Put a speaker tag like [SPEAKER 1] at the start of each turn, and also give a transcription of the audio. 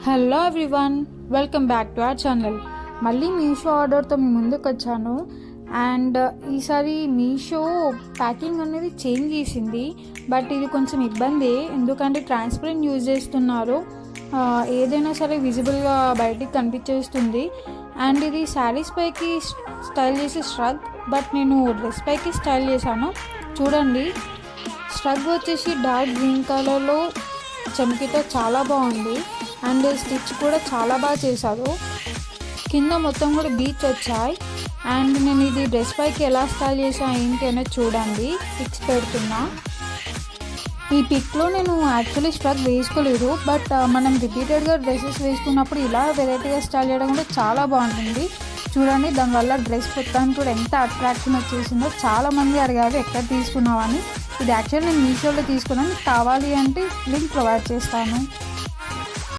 [SPEAKER 1] Hello everyone, welcome back to our channel. మళ్ళీ మీషో ఆర్డర్తో మీ ముందుకు వచ్చాను. అండ్ ఈసారి మీషో ప్యాకింగ్ అనేది చేంజ్ చేసింది. బట్ ఇది కొంచెం ఇబ్బంది, ఎందుకంటే ట్రాన్స్పరెంట్ యూజ్ చేస్తున్నారు. ఏదైనా సరే విజిబుల్గా బయటికి కనిపించేస్తుంది. అండ్ ఇది శారీస్ పైకి స్టైల్ చేసే స్ట్రగ్, బట్ నేను డ్రెస్ పైకి స్టైల్ చేశాను. చూడండి, స్ట్రగ్ వచ్చేసి డార్క్ గ్రీన్ కలర్లో చమ్కీతో చాలా బాగుంది. అండ్ స్టిచ్ కూడా చాలా బాగా చేశారు. కింద మొత్తం కూడా బీచ్ వచ్చాయి. అండ్ నేను ఇది డ్రెస్ పైకి ఎలా స్టైల్ చేసా ఏంటి అనేది చూడండి, పిక్స్ పెడుతున్నా. ఈ పిక్లో నేను యాక్చువల్లీ స్ట్రగ్ వేసుకోలేదు, బట్ మనం రిపీటెడ్గా డ్రెస్సెస్ వేసుకున్నప్పుడు ఇలా వెరైటీగా స్టైల్ చేయడం కూడా చాలా బాగుంటుంది. చూడండి, దానివల్ల డ్రెస్ మొత్తానికి కూడా ఎంత అట్రాక్షన్ వచ్చేసిందో. చాలామంది అడిగారు ఎక్కడ తీసుకున్నావని. ఇది యాక్చువల్లీ నేను మీషోలో తీసుకున్నాను. మీకు కావాలి అంటే లింక్ ప్రొవైడ్ చేస్తాను.